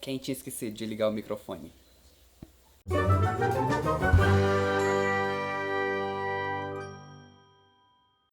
Quem tinha esquecido de ligar o microfone?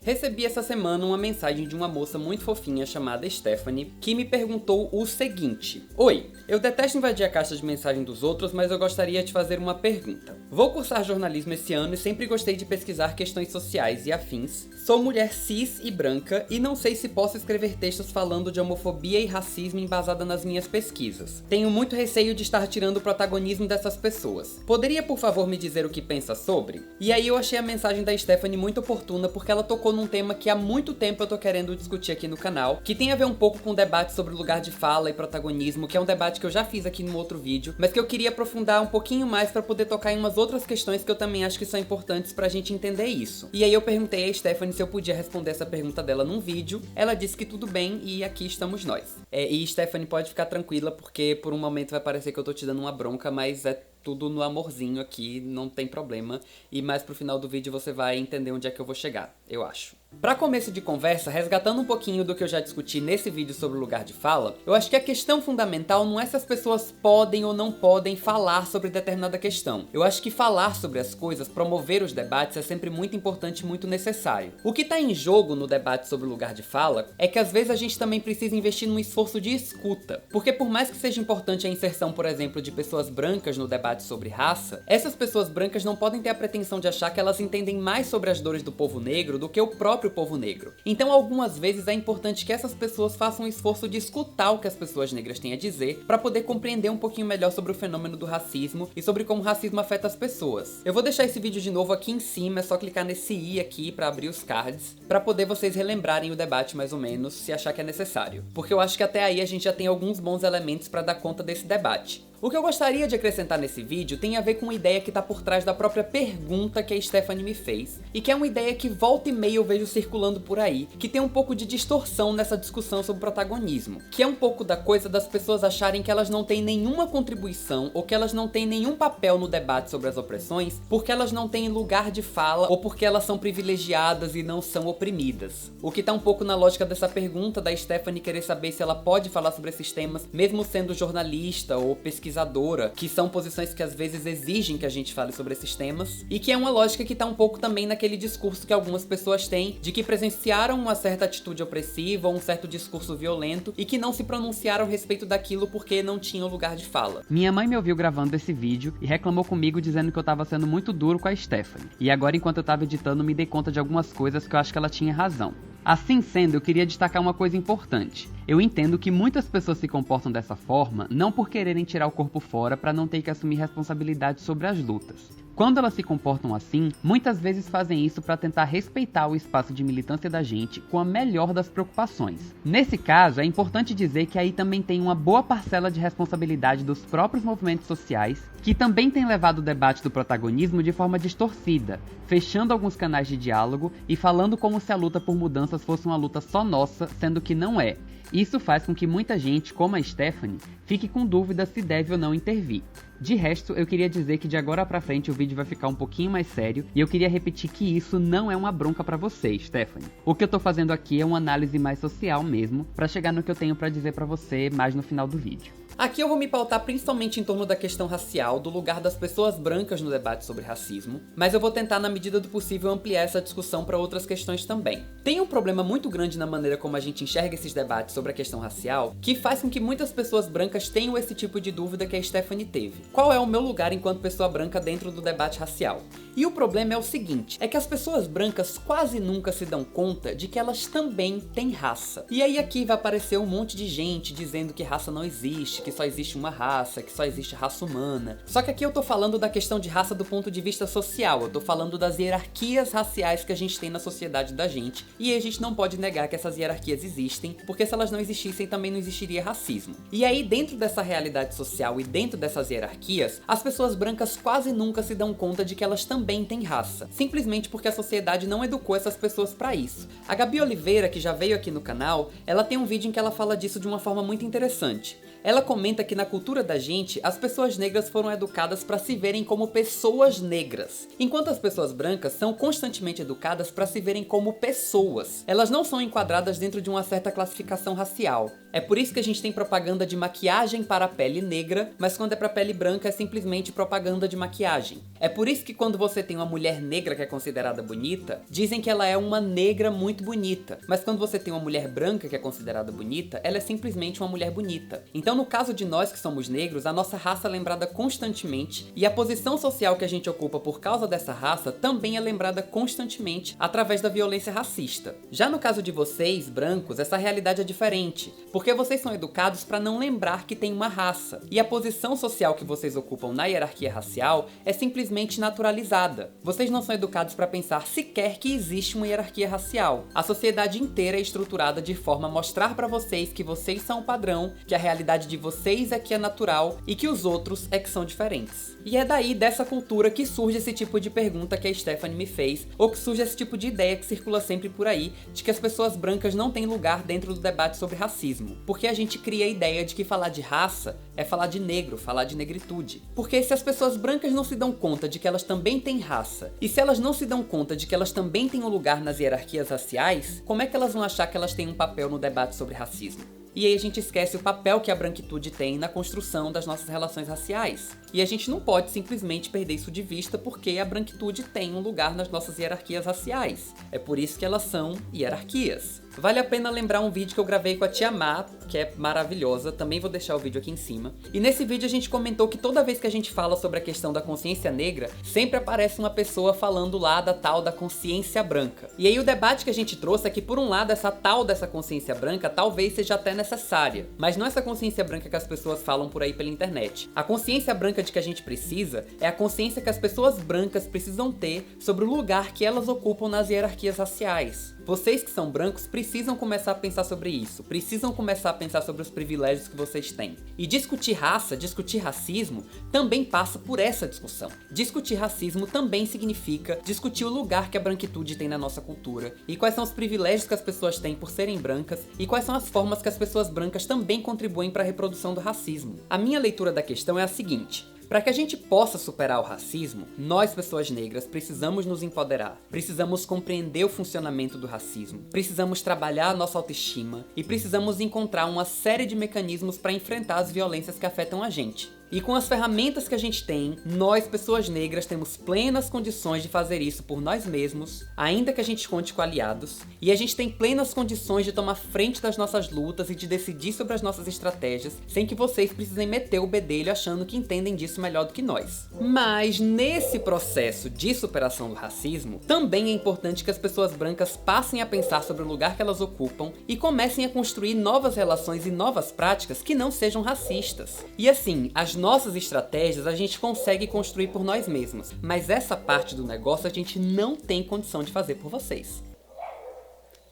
Recebi essa semana uma mensagem de uma moça muito fofinha chamada Stephanie, que me perguntou o seguinte: Oi, eu detesto invadir a caixa de mensagem dos outros, mas eu gostaria de fazer uma pergunta. Vou cursar jornalismo esse ano e sempre gostei de pesquisar questões sociais e afins. Sou mulher cis e branca e não sei se posso escrever textos falando de homofobia e racismo embasada nas minhas pesquisas. Tenho muito receio de estar tirando o protagonismo dessas pessoas. Poderia, por favor, me dizer o que pensa sobre? E aí eu achei a mensagem da Stephanie muito oportuna porque ela tocou num tema que há muito tempo eu tô querendo discutir aqui no canal, que tem a ver um pouco com o debate sobre lugar de fala e protagonismo, que é um debate que eu já fiz aqui no outro vídeo, mas que eu queria aprofundar um pouquinho mais pra poder tocar em umas outras questões que eu também acho que são importantes pra gente entender isso. E aí eu perguntei a Stephanie se eu podia responder essa pergunta dela num vídeo, ela disse que tudo bem e aqui estamos nós. E Stephanie, pode ficar tranquila porque por um momento vai parecer que eu tô te dando uma bronca, mas é tudo no amorzinho aqui, não tem problema. E mais pro final do vídeo você vai entender onde é que eu vou chegar, eu acho. Pra começo de conversa, resgatando um pouquinho do que eu já discuti nesse vídeo sobre o lugar de fala, eu acho que a questão fundamental não é se as pessoas podem ou não podem falar sobre determinada questão. Eu acho que falar sobre as coisas, promover os debates é sempre muito importante e muito necessário. O que tá em jogo no debate sobre o lugar de fala é que às vezes a gente também precisa investir num esforço de escuta. Porque por mais que seja importante a inserção, por exemplo, de pessoas brancas no debate sobre raça, essas pessoas brancas não podem ter a pretensão de achar que elas entendem mais sobre as dores do povo negro do que o próprio povo negro. Então, algumas vezes é importante que essas pessoas façam um esforço de escutar o que as pessoas negras têm a dizer para poder compreender um pouquinho melhor sobre o fenômeno do racismo e sobre como o racismo afeta as pessoas. Eu vou deixar esse vídeo de novo aqui em cima, é só clicar nesse i aqui para abrir os cards, para poder vocês relembrarem o debate mais ou menos, se achar que é necessário. Porque eu acho que até aí a gente já tem alguns bons elementos para dar conta desse debate. O que eu gostaria de acrescentar nesse vídeo tem a ver com uma ideia que tá por trás da própria pergunta que a Stephanie me fez, e que é uma ideia que volta e meia eu vejo circulando por aí, que tem um pouco de distorção nessa discussão sobre protagonismo, que é um pouco da coisa das pessoas acharem que elas não têm nenhuma contribuição ou que elas não têm nenhum papel no debate sobre as opressões porque elas não têm lugar de fala ou porque elas são privilegiadas e não são oprimidas. O que tá um pouco na lógica dessa pergunta da Stephanie querer saber se ela pode falar sobre esses temas, mesmo sendo jornalista ou pesquisadora, que são posições que às vezes exigem que a gente fale sobre esses temas, e que é uma lógica que tá um pouco também naquele discurso que algumas pessoas têm de que presenciaram uma certa atitude opressiva ou um certo discurso violento e que não se pronunciaram a respeito daquilo porque não tinham lugar de fala. Minha mãe me ouviu gravando esse vídeo e reclamou comigo dizendo que eu tava sendo muito duro com a Stephanie, e agora enquanto eu tava editando me dei conta de algumas coisas que eu acho que ela tinha razão. Assim sendo, eu queria destacar uma coisa importante. Eu entendo que muitas pessoas se comportam dessa forma não por quererem tirar o corpo fora para não ter que assumir responsabilidade sobre as lutas. Quando elas se comportam assim, muitas vezes fazem isso para tentar respeitar o espaço de militância da gente com a melhor das preocupações. Nesse caso, é importante dizer que aí também tem uma boa parcela de responsabilidade dos próprios movimentos sociais, que também têm levado o debate do protagonismo de forma distorcida, fechando alguns canais de diálogo e falando como se a luta por mudanças fosse uma luta só nossa, sendo que não é. Isso faz com que muita gente, como a Stephanie, fique com dúvida se deve ou não intervir. De resto, eu queria dizer que de agora pra frente o vídeo vai ficar um pouquinho mais sério e eu queria repetir que isso não é uma bronca pra você, Stephanie. O que eu tô fazendo aqui é uma análise mais social mesmo, pra chegar no que eu tenho pra dizer pra você mais no final do vídeo. Aqui eu vou me pautar principalmente em torno da questão racial, do lugar das pessoas brancas no debate sobre racismo, mas eu vou tentar na medida do possível ampliar essa discussão para outras questões também. Tem um problema muito grande na maneira como a gente enxerga esses debates sobre a questão racial, que faz com que muitas pessoas brancas tenham esse tipo de dúvida que a Stephanie teve. Qual é o meu lugar enquanto pessoa branca dentro do debate racial? E o problema é o seguinte, é que as pessoas brancas quase nunca se dão conta de que elas também têm raça. E aí aqui vai aparecer um monte de gente dizendo que raça não existe, que só existe uma raça, que só existe raça humana. Só que aqui eu tô falando da questão de raça do ponto de vista social, eu tô falando das hierarquias raciais que a gente tem na sociedade da gente, e a gente não pode negar que essas hierarquias existem, porque se elas não existissem também não existiria racismo. E aí dentro dessa realidade social e dentro dessas hierarquias, as pessoas brancas quase nunca se dão conta de que elas também também têm raça, simplesmente porque a sociedade não educou essas pessoas pra isso. A Gabi Oliveira, que já veio aqui no canal, ela tem um vídeo em que ela fala disso de uma forma muito interessante. Ela comenta que na cultura da gente, as pessoas negras foram educadas para se verem como pessoas negras, enquanto as pessoas brancas são constantemente educadas para se verem como pessoas. Elas não são enquadradas dentro de uma certa classificação racial. É por isso que a gente tem propaganda de maquiagem para a pele negra, mas quando é para pele branca é simplesmente propaganda de maquiagem. É por isso que quando você tem uma mulher negra que é considerada bonita, dizem que ela é uma negra muito bonita, mas quando você tem uma mulher branca que é considerada bonita, ela é simplesmente uma mulher bonita. Então, no caso de nós que somos negros, a nossa raça é lembrada constantemente e a posição social que a gente ocupa por causa dessa raça também é lembrada constantemente através da violência racista. Já no caso de vocês, brancos, essa realidade é diferente, porque vocês são educados para não lembrar que tem uma raça, e a posição social que vocês ocupam na hierarquia racial é simplesmente naturalizada. Vocês não são educados para pensar sequer que existe uma hierarquia racial. A sociedade inteira é estruturada de forma a mostrar para vocês que vocês são o padrão, que a realidade de vocês é que é natural e que os outros é que são diferentes. E é daí, dessa cultura, que surge esse tipo de pergunta que a Stephanie me fez, ou que surge esse tipo de ideia que circula sempre por aí, de que as pessoas brancas não têm lugar dentro do debate sobre racismo. Porque a gente cria a ideia de que falar de raça é falar de negro, falar de negritude. Porque se as pessoas brancas não se dão conta de que elas também têm raça, e se elas não se dão conta de que elas também têm um lugar nas hierarquias raciais, como é que elas vão achar que elas têm um papel no debate sobre racismo? E aí a gente esquece o papel que a branquitude tem na construção das nossas relações raciais. E a gente não pode simplesmente perder isso de vista porque a branquitude tem um lugar nas nossas hierarquias raciais. É por isso que elas são hierarquias. Vale a pena lembrar um vídeo que eu gravei com a Tia Má, que é maravilhosa, também vou deixar o vídeo aqui em cima. E nesse vídeo a gente comentou que toda vez que a gente fala sobre a questão da consciência negra, sempre aparece uma pessoa falando lá da tal da consciência branca. E aí o debate que a gente trouxe é que, por um lado, essa tal dessa consciência branca talvez seja até necessária, mas não essa consciência branca que as pessoas falam por aí pela internet. A consciência branca de que a gente precisa é a consciência que as pessoas brancas precisam ter sobre o lugar que elas ocupam nas hierarquias raciais. Vocês que são brancos precisam começar a pensar sobre isso, precisam começar a pensar sobre os privilégios que vocês têm. E discutir raça, discutir racismo, também passa por essa discussão. Discutir racismo também significa discutir o lugar que a branquitude tem na nossa cultura, e quais são os privilégios que as pessoas têm por serem brancas, e quais são as formas que as pessoas brancas também contribuem para a reprodução do racismo. A minha leitura da questão é a seguinte: para que a gente possa superar o racismo, nós, pessoas negras, precisamos nos empoderar, precisamos compreender o funcionamento do racismo, precisamos trabalhar a nossa autoestima e precisamos encontrar uma série de mecanismos para enfrentar as violências que afetam a gente. E com as ferramentas que a gente tem, nós, pessoas negras, temos plenas condições de fazer isso por nós mesmos, ainda que a gente conte com aliados, e a gente tem plenas condições de tomar frente das nossas lutas e de decidir sobre as nossas estratégias, sem que vocês precisem meter o bedelho achando que entendem disso melhor do que nós. Mas nesse processo de superação do racismo, também é importante que as pessoas brancas passem a pensar sobre o lugar que elas ocupam e comecem a construir novas relações e novas práticas que não sejam racistas. E assim, as nossas estratégias a gente consegue construir por nós mesmos, mas essa parte do negócio a gente não tem condição de fazer por vocês.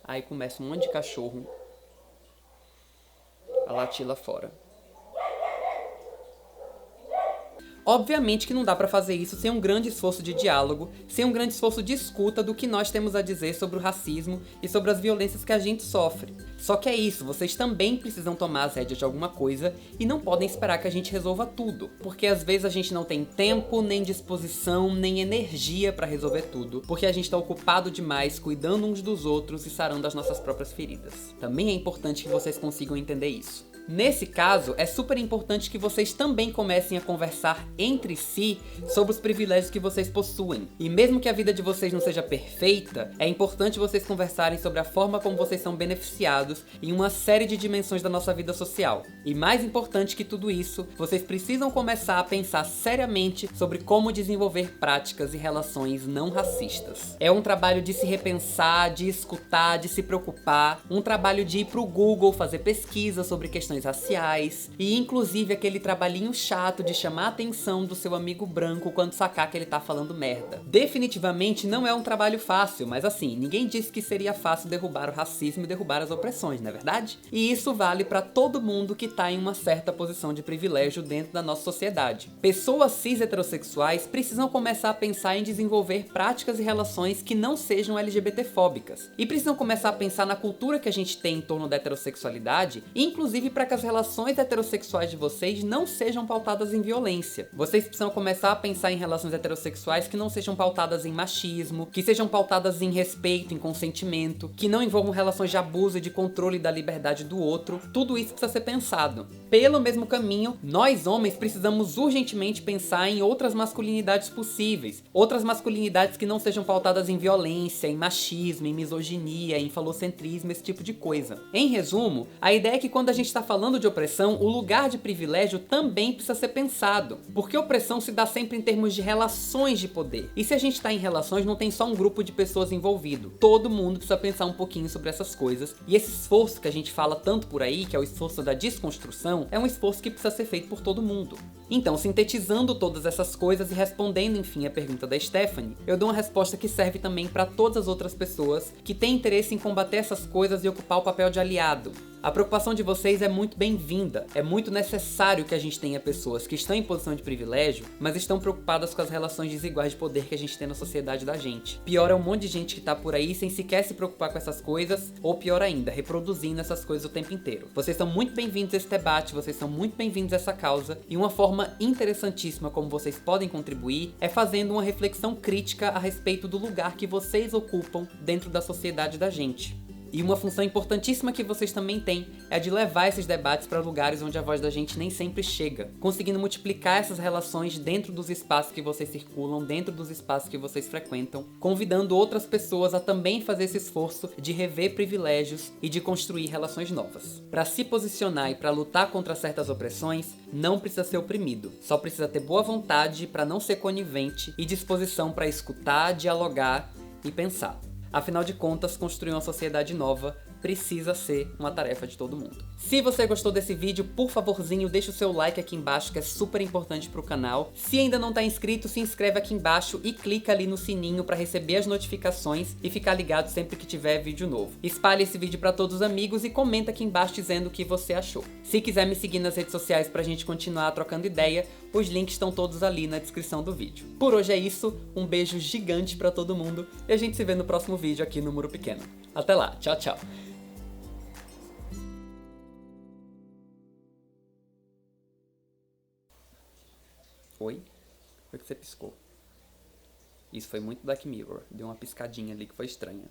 Aí começa um monte de cachorro a latir lá fora. Obviamente que não dá pra fazer isso sem um grande esforço de diálogo, sem um grande esforço de escuta do que nós temos a dizer sobre o racismo e sobre as violências que a gente sofre. Só que é isso, vocês também precisam tomar as rédeas de alguma coisa e não podem esperar que a gente resolva tudo, porque às vezes a gente não tem tempo, nem disposição, nem energia pra resolver tudo, porque a gente tá ocupado demais cuidando uns dos outros e sarando as nossas próprias feridas. Também é importante que vocês consigam entender isso. Nesse caso, é super importante que vocês também comecem a conversar entre si sobre os privilégios que vocês possuem. E mesmo que a vida de vocês não seja perfeita, é importante vocês conversarem sobre a forma como vocês são beneficiados em uma série de dimensões da nossa vida social. E mais importante que tudo isso, vocês precisam começar a pensar seriamente sobre como desenvolver práticas e relações não racistas. É um trabalho de se repensar, de escutar, de se preocupar, um trabalho de ir pro Google fazer pesquisa sobre questões questões raciais e inclusive aquele trabalhinho chato de chamar a atenção do seu amigo branco quando sacar que ele tá falando merda. Definitivamente não é um trabalho fácil, mas assim, ninguém disse que seria fácil derrubar o racismo e derrubar as opressões, não é verdade? E isso vale pra todo mundo que tá em uma certa posição de privilégio dentro da nossa sociedade. Pessoas cis heterossexuais precisam começar a pensar em desenvolver práticas e relações que não sejam LGBTfóbicas. E precisam começar a pensar na cultura que a gente tem em torno da heterossexualidade, inclusive para que as relações heterossexuais de vocês não sejam pautadas em violência. Vocês precisam começar a pensar em relações heterossexuais que não sejam pautadas em machismo, que sejam pautadas em respeito, em consentimento, que não envolvam relações de abuso e de controle da liberdade do outro. Tudo isso precisa ser pensado. Pelo mesmo caminho, nós homens precisamos urgentemente pensar em outras masculinidades possíveis, outras masculinidades que não sejam pautadas em violência, em machismo, em misoginia, em falocentrismo, esse tipo de coisa. Em resumo, a ideia é que quando a gente está falando de opressão, o lugar de privilégio também precisa ser pensado, porque opressão se dá sempre em termos de relações de poder. E se a gente está em relações, não tem só um grupo de pessoas envolvido. Todo mundo precisa pensar um pouquinho sobre essas coisas. E esse esforço que a gente fala tanto por aí, que é o esforço da desconstrução, é um esforço que precisa ser feito por todo mundo. Então, sintetizando todas essas coisas e respondendo, enfim, a pergunta da Stephanie, eu dou uma resposta que serve também para todas as outras pessoas que têm interesse em combater essas coisas e ocupar o papel de aliado. A preocupação de vocês é muito bem-vinda. É muito necessário que a gente tenha pessoas que estão em posição de privilégio, mas estão preocupadas com as relações desiguais de poder que a gente tem na sociedade da gente. Pior é um monte de gente que tá por aí sem sequer se preocupar com essas coisas, ou pior ainda, reproduzindo essas coisas o tempo inteiro. Vocês são muito bem-vindos a esse debate, vocês são muito bem-vindos a essa causa, e uma forma interessantíssima como vocês podem contribuir é fazendo uma reflexão crítica a respeito do lugar que vocês ocupam dentro da sociedade da gente. E uma função importantíssima que vocês também têm é a de levar esses debates para lugares onde a voz da gente nem sempre chega, conseguindo multiplicar essas relações dentro dos espaços que vocês circulam, dentro dos espaços que vocês frequentam, convidando outras pessoas a também fazer esse esforço de rever privilégios e de construir relações novas. Para se posicionar e para lutar contra certas opressões, não precisa ser oprimido, só precisa ter boa vontade para não ser conivente e disposição para escutar, dialogar e pensar. Afinal de contas, construir uma sociedade nova precisa ser uma tarefa de todo mundo. Se você gostou desse vídeo, por favorzinho, deixa o seu like aqui embaixo, que é super importante pro canal. Se ainda não tá inscrito, se inscreve aqui embaixo e clica ali no sininho para receber as notificações e ficar ligado sempre que tiver vídeo novo. Espalhe esse vídeo para todos os amigos e comenta aqui embaixo dizendo o que você achou. Se quiser me seguir nas redes sociais pra gente continuar trocando ideia, os links estão todos ali na descrição do vídeo. Por hoje é isso, um beijo gigante pra todo mundo e a gente se vê no próximo vídeo aqui no Muro Pequeno. Até lá, tchau, tchau! Oi? Foi que você piscou. Isso foi muito Black Mirror. Deu uma piscadinha ali que foi estranha.